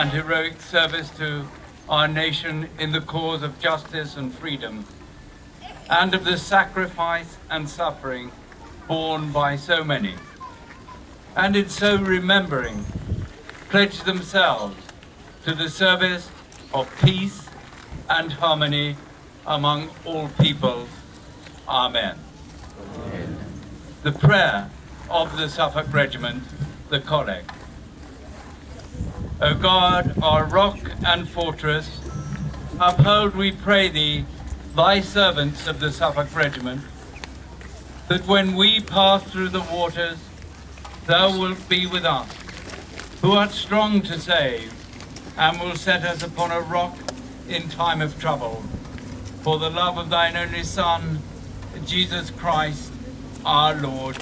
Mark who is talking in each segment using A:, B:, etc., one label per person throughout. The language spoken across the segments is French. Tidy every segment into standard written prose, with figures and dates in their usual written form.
A: and heroic service to our nation in the cause of justice and freedom, and of the sacrifice and suffering borne by so many, and in so remembering, pledge themselves to the service of peace and harmony among all peoples. Amen. Amen. The prayer of the Suffolk Regiment, the Collect. O God, our rock and fortress, uphold, we pray thee, thy servants of the Suffolk Regiment, that when we pass through the waters, thou wilt be with us, who art strong to save, and will set us upon a rock in time of trouble, for the love of thine only Son, Jesus Christ, our Lord.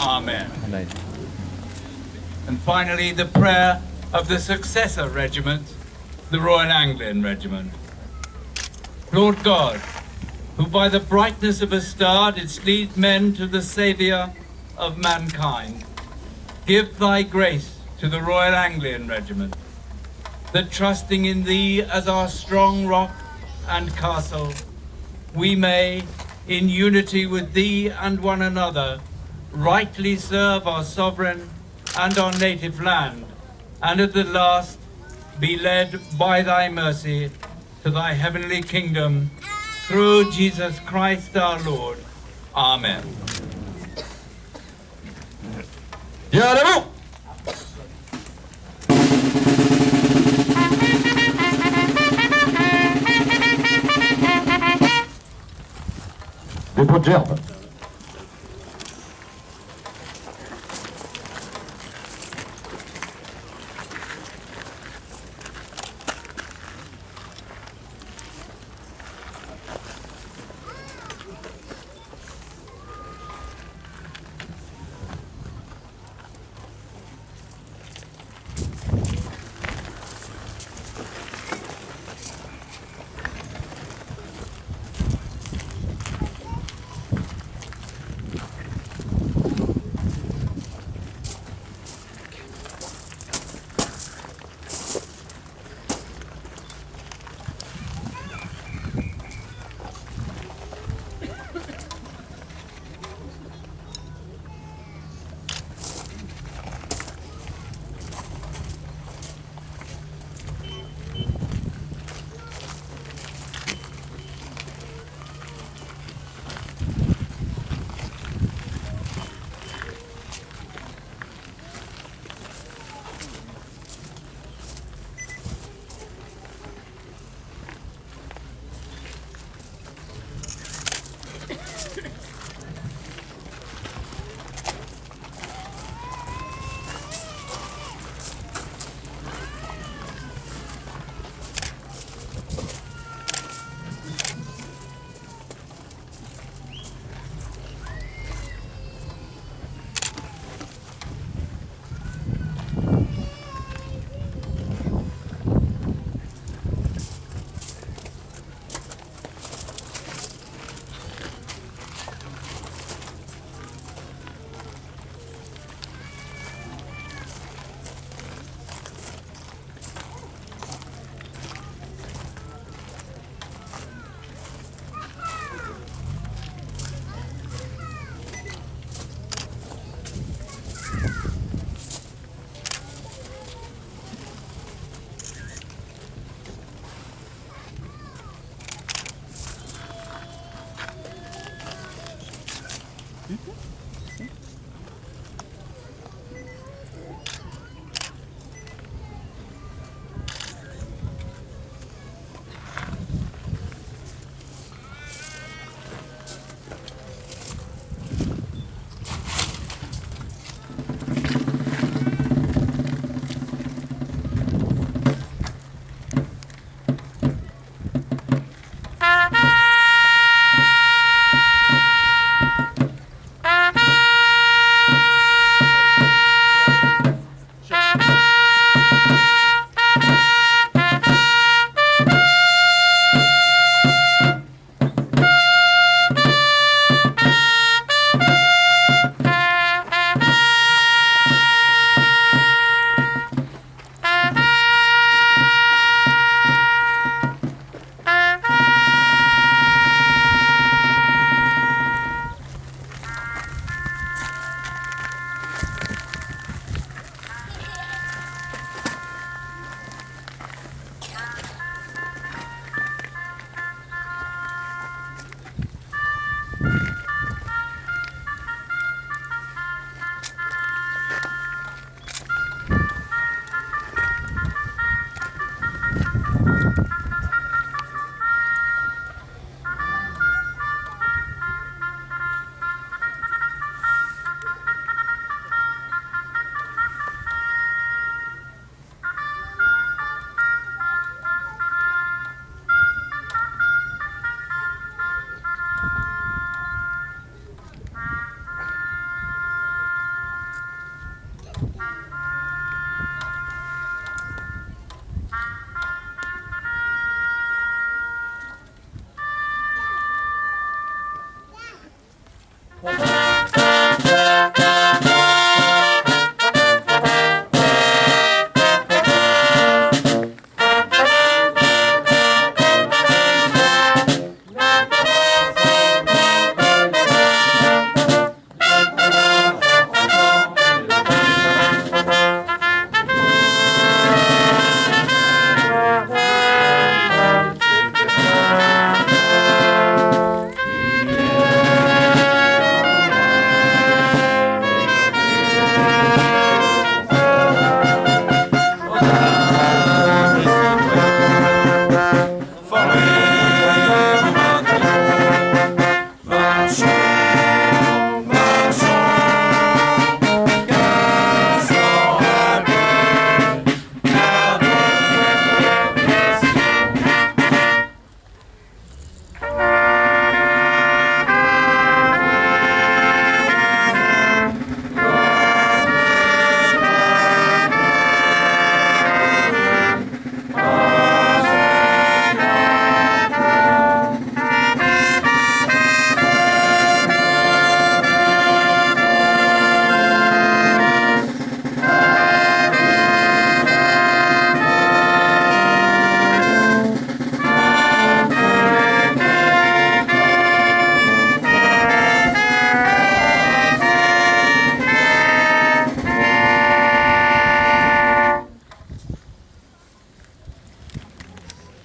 A: Amen. Amen. And finally, the prayer of the successor regiment, the Royal Anglian Regiment. Lord God, who by the brightness of a star didst lead men to the Saviour of mankind, give thy grace to the Royal Anglian Regiment, that trusting in thee as our strong rock and castle, we may, in unity with thee and one another, rightly serve our sovereign and our native land, and at the last be led by thy mercy to thy heavenly kingdom, through Jesus Christ our Lord. Amen.
B: Debout. Dépôt de gerbe.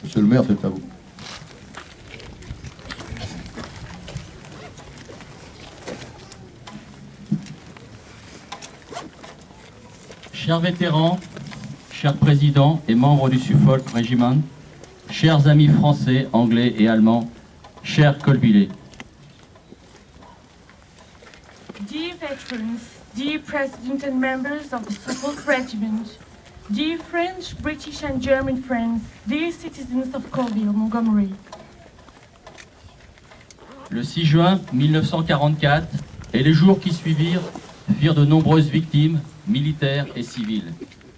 B: Monsieur le maire, c'est à vous.
C: Chers vétérans, chers présidents et membres du Suffolk Regiment, chers amis français, anglais et allemands, chers Colvillais.
D: Dear veterans, dear President and members of the Suffolk Regiment, dear French, British and German friends, dear citizens of Colville, Montgomery.
C: Le 6 juin 1944 et les jours qui suivirent firent de nombreuses victimes, militaires et civiles.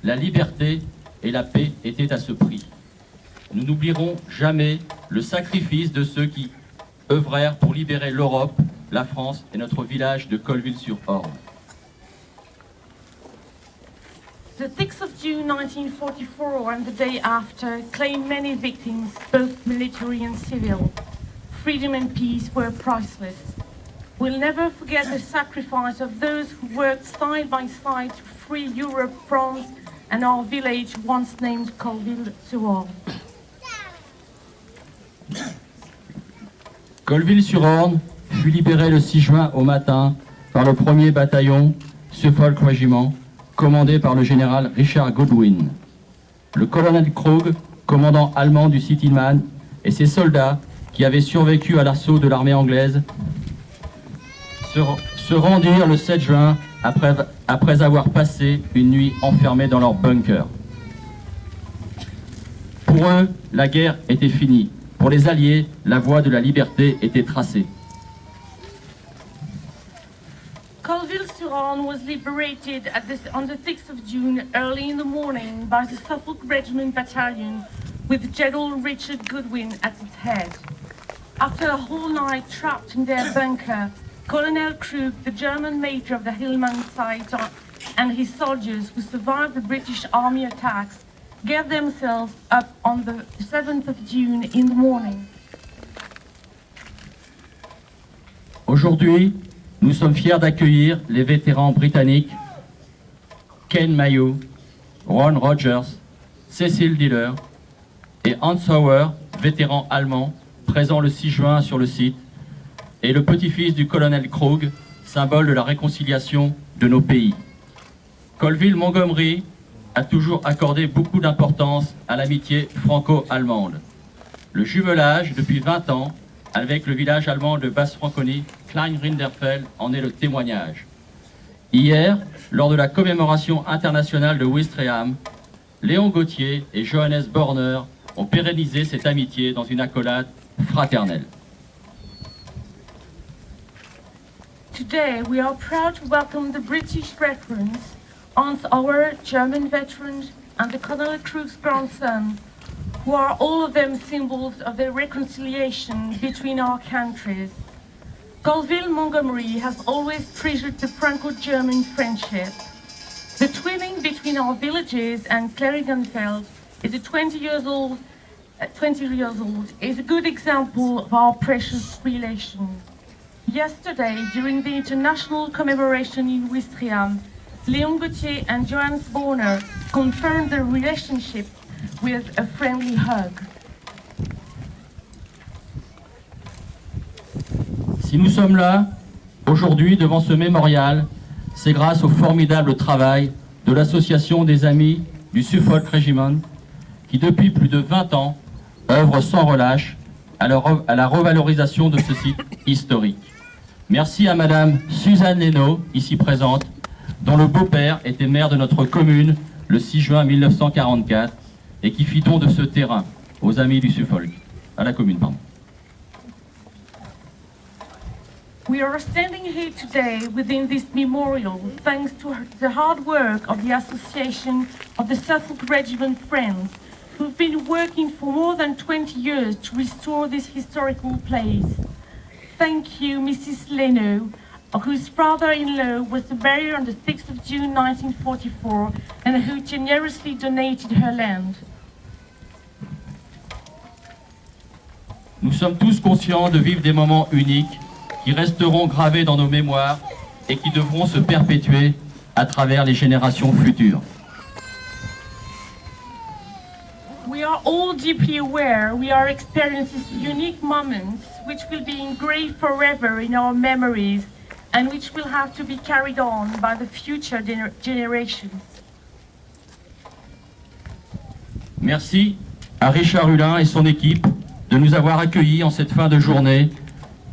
C: La liberté et la paix étaient à ce prix. Nous n'oublierons jamais le sacrifice de ceux qui œuvrèrent pour libérer l'Europe, la France et notre village de Colville-sur-Orne.
D: The 6th of June 1944 and the day after claimed many victims, both military and civil. Freedom and peace were priceless. We'll never forget the sacrifice of those who worked side by side to free Europe, France, and our village once named Colville-sur-Orne.
C: Colville-sur-Orne fut libéré le 6 juin au matin par le 1er bataillon Suffolk Regiment, commandé par le général Richard Godwin. Le colonel Krug, commandant allemand du City-Man, et ses soldats qui avaient survécu à l'assaut de l'armée anglaise se rendirent le 7 juin après avoir passé une nuit enfermés dans leur bunker. Pour eux, la guerre était finie. Pour les Alliés, la voie de la liberté était tracée.
D: Colville-sur-Orne was liberated on the 6th of June early in the morning by the Suffolk Regiment Battalion with General Richard Goodwin at its head. After a whole night trapped in their bunker, Colonel Krug, the German major of the Hillman site, and his soldiers who survived the British Army attacks gave themselves up on the 7th of June in the morning.
C: Aujourd'hui, nous sommes fiers d'accueillir les vétérans britanniques Ken Mayo, Ron Rogers, Cecil Diller et Hans Sauer, vétéran allemand, présent le 6 juin sur le site, et le petit-fils du colonel Krug, symbole de la réconciliation de nos pays. Colville-Montgomery a toujours accordé beaucoup d'importance à l'amitié franco-allemande. Le jumelage depuis 20 ans avec le village allemand de Basse-Franconie, Klein-Rinderfeld, en est le témoignage. Hier, lors de la commémoration internationale de Ouistreham, Léon Gauthier et Johannes Borner ont pérennisé cette amitié dans une accolade fraternelle.
D: Today, we are proud to welcome the British veterans Hans Auer, German veteran, and the Colonel Crook's grandson, who are all of them symbols of the reconciliation between our countries. Colville-Montgomery has always treasured the Franco-German friendship. The twinning between our villages and Kleinringenfeld is 20 years old, is a good example of our precious relation. Yesterday, during the international commemoration in Ouistreham, Léon Gauthier and Johannes Borner confirmed their relationship with a friendly hug.
C: Si nous sommes là, aujourd'hui, devant ce mémorial, c'est grâce au formidable travail de l'Association des Amis du Suffolk Regiment, qui depuis plus de 20 ans œuvre sans relâche à la revalorisation de ce site historique. Merci à Madame Suzanne Leno, ici présente, dont le beau-père était maire de notre commune le 6 juin 1944 et qui fit don de ce terrain aux Amis du Suffolk, à la commune, pardon.
D: We are standing here today within this memorial thanks to the hard work of the Association of the Suffolk Regiment Friends, who've been working for more than 20 years to restore this historical place. Thank you, Mrs. Leno, whose father-in-law was buried on the 6th of June 1944 and who generously donated her land.
C: Nous sommes tous conscients de vivre des moments uniques qui resteront gravés dans nos mémoires et qui devront se perpétuer à travers les générations futures.
D: We are all deeply aware we are experiencing unique moments which will be engraved forever in our memories and which will have to be carried on by the future generations.
C: Merci à Richard Hulin et son équipe de nous avoir accueillis en cette fin de journée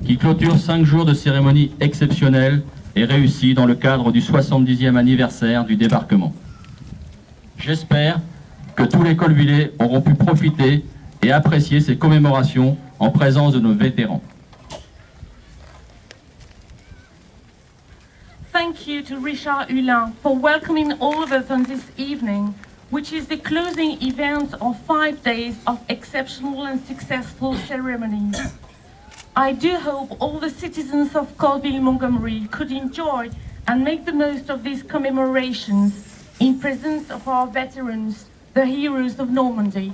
C: qui clôture 5 jours de cérémonie exceptionnelle et réussie dans le cadre du 70e anniversaire du débarquement. J'espère que tous les Colvillais auront pu profiter et apprécier ces commémorations en présence de nos vétérans.
D: Thank you to Richard Hulin for welcoming all of us on this evening, which is the closing event of 5 days of exceptional and successful ceremonies. I do hope all the citizens of Colville-Montgomery could enjoy and make the most of these commemorations in presence of our veterans, the heroes of Normandy.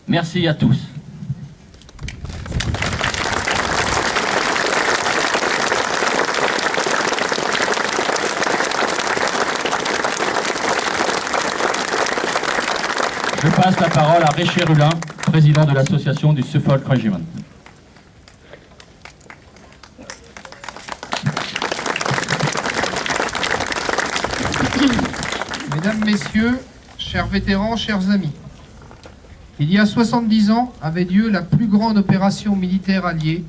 C: Merci à tous. Je passe la parole à Richard Hulin, président de l'association du Suffolk Regiment.
E: Mesdames, Messieurs, chers vétérans, chers amis, il y a 70 ans avait lieu la plus grande opération militaire alliée.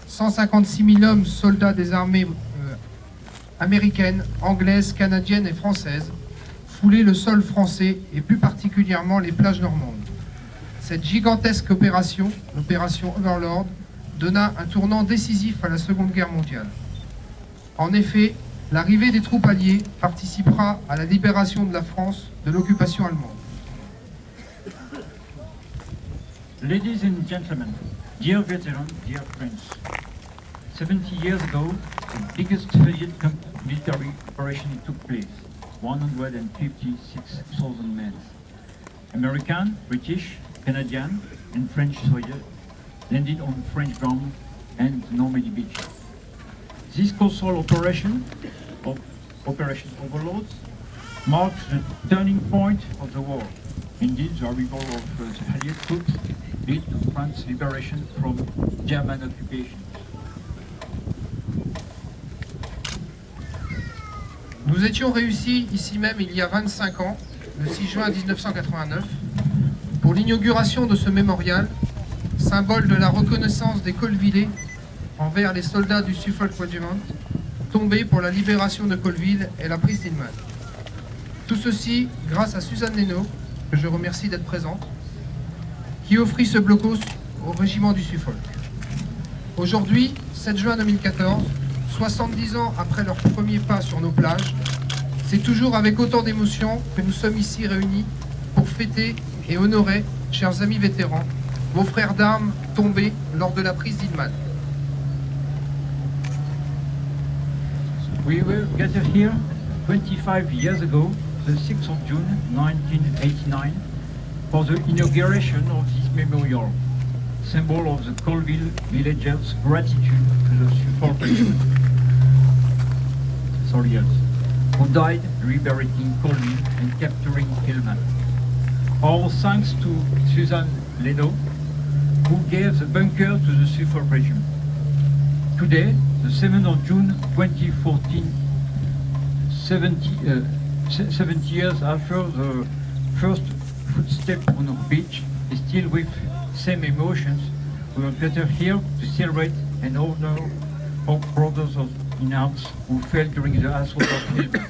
E: 156 000 hommes, soldats des armées américaines, anglaises, canadiennes et françaises, foulaient le sol français et plus particulièrement les plages normandes. Cette gigantesque opération, l'opération Overlord, donna un tournant décisif à la Seconde Guerre mondiale. En effet, l'arrivée des troupes alliées participera à la libération de la France de l'occupation allemande.
F: Ladies and gentlemen, dear veterans, dear friends, 70 years ago, the biggest Allied military operation took place, 156,000 men. American, British, Canadian and French soldiers landed on French ground and Normandy beach. This colossal Operation Overlord marked the turning point of the war. Indeed, the arrival of the Allied troops led to France's liberation from German occupation.
E: Nous étions réussis ici même il y a 25 ans, le 6 juin 1989, pour l'inauguration de ce mémorial, symbole de la reconnaissance des Colvillais envers les soldats du Suffolk Regiment, tombés pour la libération de Colville et la prise d'Inman. Tout ceci grâce à Suzanne Leno, que je remercie d'être présente, qui offrit ce blocos au régiment du Suffolk. Aujourd'hui, 7 juin 2014, 70 ans après leur premier pas sur nos plages, c'est toujours avec autant d'émotion que nous sommes ici réunis pour fêter et honorer, chers amis vétérans, vos frères d'armes tombés lors de la prise d'Inman.
F: We were gathered here 25 years ago, the 6th of June 1989, for the inauguration of this memorial, symbol of the Colville villagers' gratitude to the support soldiers who died liberating Colville and capturing Hillman. All thanks to Susan Leno, who gave the bunker to the Suffolk Regiment. Today, the 7th of June 2014, 70 years after the first footstep on our beach, is still with same emotions. We are gathered here to celebrate and honor our brothers in arms who fell during the assault of Hillman.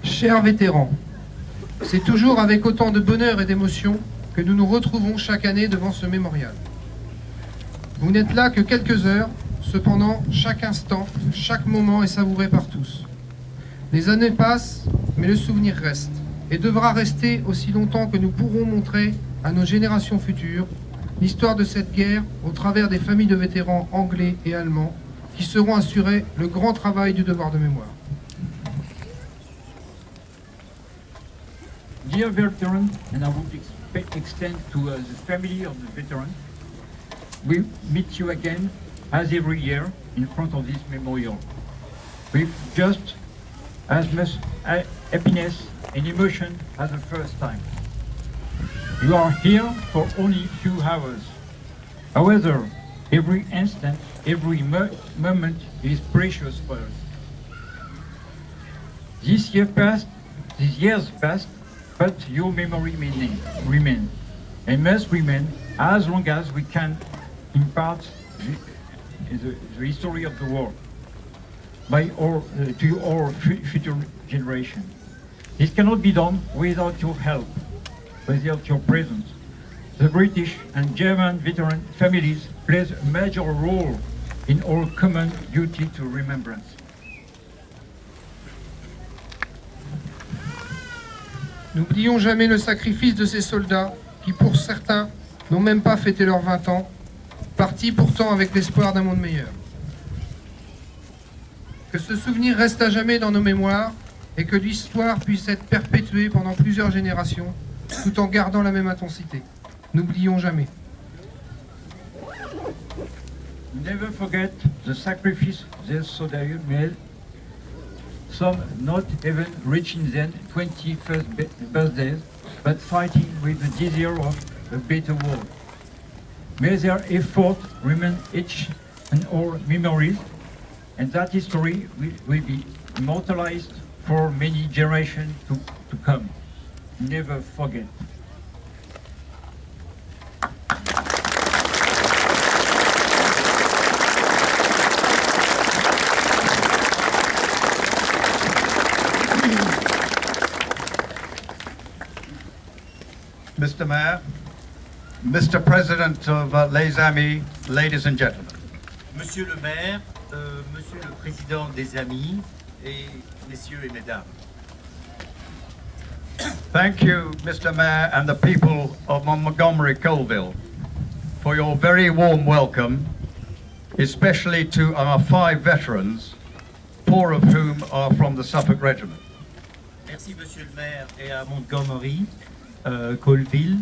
E: Chers vétérans, c'est toujours avec autant de bonheur et d'émotion que nous nous retrouvons chaque année devant ce mémorial. Vous n'êtes là que quelques heures, cependant chaque instant, chaque moment est savouré par tous. Les années passent, mais le souvenir reste, et devra rester aussi longtemps que nous pourrons montrer à nos générations futures l'histoire de cette guerre au travers des familles de vétérans anglais et allemands qui seront assurés le grand travail du devoir de mémoire.
F: Dear veteran, and I would extend to the family of the veteran, we meet you again, as every year, in front of this memorial, with just as much happiness and emotion as the first time. You are here for only a few hours. However, every instant, every moment is precious for us. These years passed, but your memory remain and must remain as long as we can impart the history of the war to our future generation. This cannot be done without your help, without your presence. The British and German veteran families play a major role in our common duty to remembrance.
E: N'oublions jamais le sacrifice de ces soldats qui, pour certains, n'ont même pas fêté leurs 20 ans, partis pourtant avec l'espoir d'un monde meilleur. Que ce souvenir reste à jamais dans nos mémoires et que l'histoire puisse être perpétuée pendant plusieurs générations, tout en gardant la même intensité. N'oublions jamais.
F: Never forget the sacrifice these soldiers made, some not even reaching their 21st birthdays, but fighting with the desire of a better world. May their effort remain etched in our memories, and that history will be immortalized for many generations to come. Never forget.
G: Mr. Mayor, Mr. President of Les Amis, ladies and gentlemen.
H: Monsieur le maire, monsieur le président des Amis, et messieurs et mesdames.
G: Thank you, Mr. Mayor, and the people of Montgomery Colville for your very warm welcome, especially to our 5 veterans, 4 of whom are from the Suffolk Regiment.
H: Merci monsieur le maire et à Montgomery, Colville,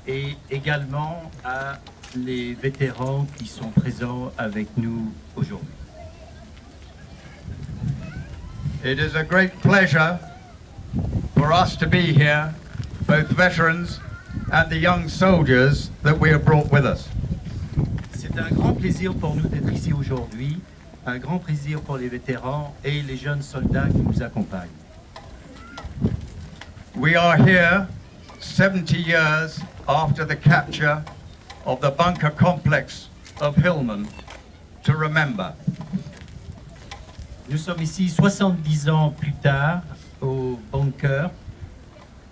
H: et également à les vétérans qui sont présents avec nous aujourd'hui.
G: It is a great pleasure for us to be here, both veterans and the young soldiers that we have brought with us.
H: C'est un grand plaisir pour nous d'être ici aujourd'hui, un grand plaisir pour les vétérans et les jeunes soldats qui nous accompagnent.
G: We are here 70 years after the capture of the bunker complex of Hillman to remember.
H: Nous sommes ici 70 ans plus tard au bunker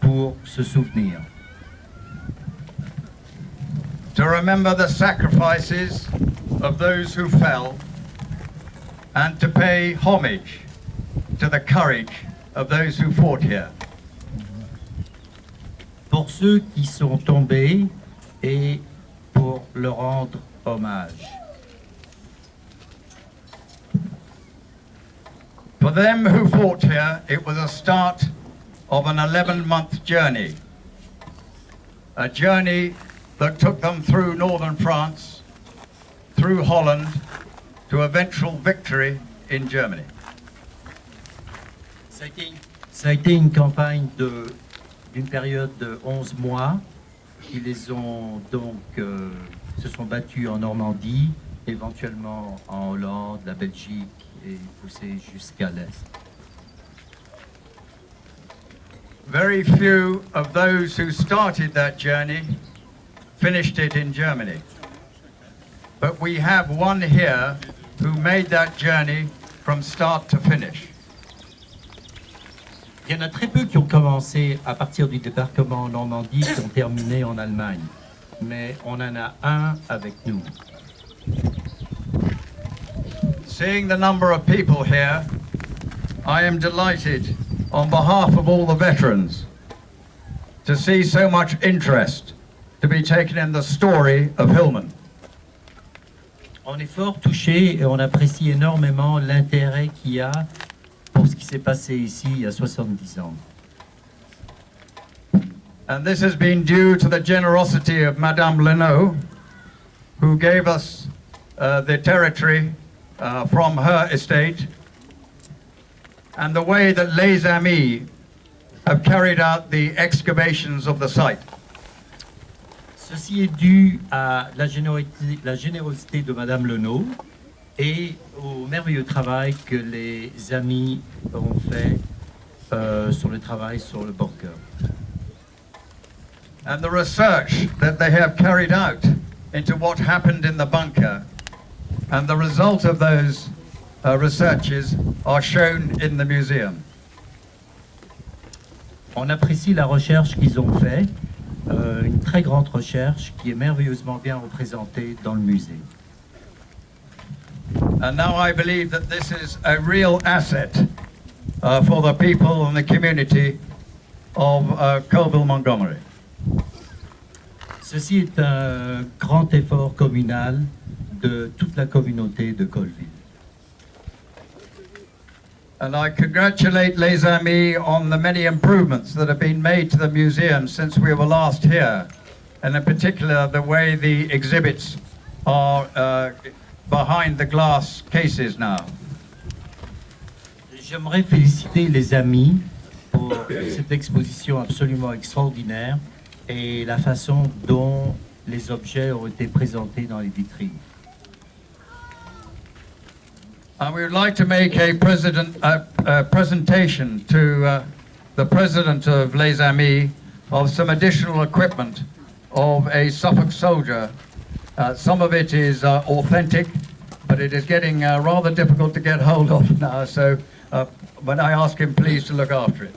H: pour se souvenir.
G: to remember the sacrifices of those who fell and to pay homage to the courage of those who fought here.
H: Pour ceux qui sont tombés et pour leur rendre hommage.
G: For them who fought here, it was a start of an 11-month journey. A journey that took them through northern France, through Holland, to eventual victory in Germany.
H: Ça a été une campagne d'une période de 11 mois. Ils les ont donc se sont battus en Normandie, éventuellement en Hollande, la Belgique et poussés jusqu'à l'est.
G: Very few of those who started that journey finished it in Germany. But we have one here who made that journey from start to finish.
H: Il y en a très peu qui ont commencé à partir du débarquement en Normandie, qui ont terminé en Allemagne. Mais on en a un avec nous.
G: Seeing the number of people here, I am delighted on behalf of all the veterans to see so much interest to be taken in the story of Hillman.
H: On est fort touché et on apprécie énormément l'intérêt qu'il y a pour ce qui s'est passé ici il y a 70 ans.
G: And this has been due to the generosity of Madame Lenault, who gave us the territory from her estate, and the way that Les Amis have carried out the excavations of the site.
H: Ceci est dû à la générosité de Madame Lenault et au merveilleux travail que les amis ont fait sur le travail sur le bunker.
G: And the research that they have carried out into what happened in the bunker, and the result of those researches are shown in the museum.
H: On apprécie la recherche qu'ils ont faite, une très grande recherche qui est merveilleusement bien représentée dans le musée.
G: And now I believe that this is a real asset for the people and the community of Colville-Montgomery.
H: Ceci est un grand effort communal de toute la communauté de Colville.
G: And I congratulate Les Amis on the many improvements that have been made to the museum since we were last here, and in particular the way the exhibits are behind the glass cases now.
H: J'aimerais féliciter les amis pour cette exposition absolument extraordinaire et la façon dont les objets ont été présentés dans les vitrines.
G: And we would like to make a presentation to the president of Les Amis of some additional equipment of a Suffolk soldier. Some of it is authentic, but it is getting rather difficult to get hold of now, so when I ask him please to look after it.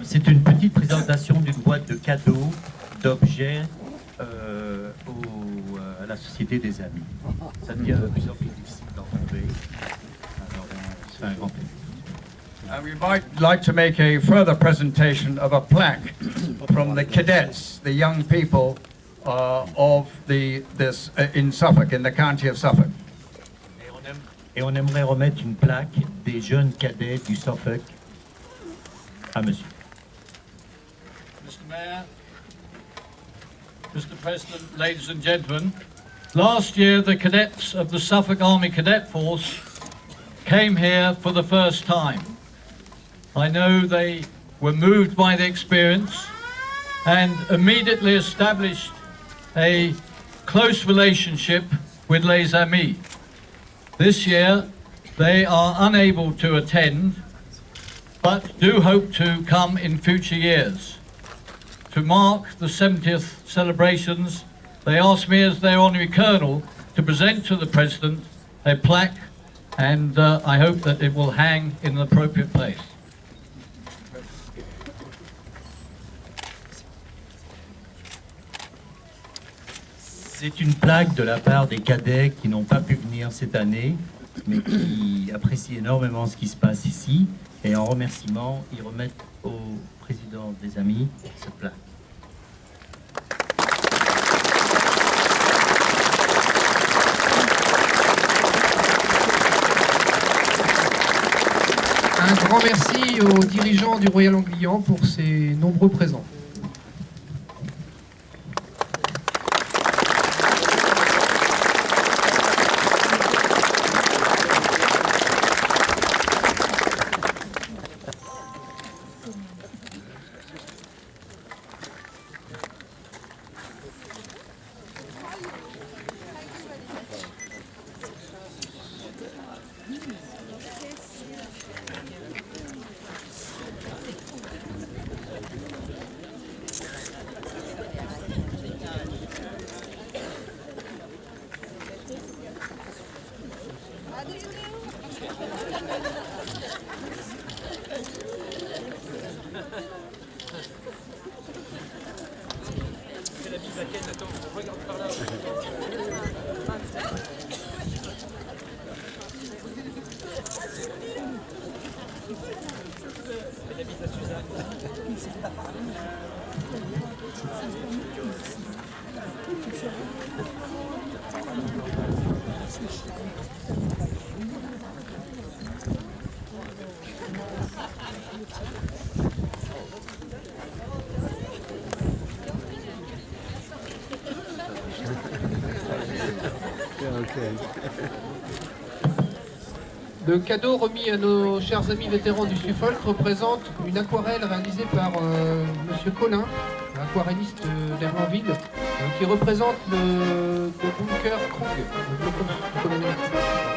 H: C'est une petite présentation d'une boîte de cadeaux, d'objets à la Société des Amis. Ça devient de plus en plus difficile d'en trouver. Alors, c'est un grand plaisir.
G: We might like to make a further presentation of a plaque from the cadets, the young people of this in Suffolk, in the county of Suffolk.
H: Et on aimerait remettre une plaque des jeunes cadets du Suffolk à monsieur.
A: Mr. Mayor, Mr. President, ladies and gentlemen, last year the cadets of the Suffolk Army Cadet Force came here for the first time. I know they were moved by the experience and immediately established a close relationship with Les Amis. This year they are unable to attend, but do hope to come in future years. To mark the 70th celebrations, they asked me as their honorary colonel to present to the President
F: a plaque, and I hope that it will hang in an appropriate place.
H: C'est une plaque de la part des cadets qui n'ont pas pu venir cette année, mais qui apprécient énormément ce qui se passe ici. Et en remerciement, ils remettent au président des Amis cette plaque.
E: Un grand merci aux dirigeants du Royal Anglian pour ces nombreux présents. Le cadeau remis à nos chers amis vétérans du Suffolk représente une aquarelle réalisée par Monsieur Colin, aquarelliste d'Hermanville, qui représente le bunker Krug, le blocus colonial.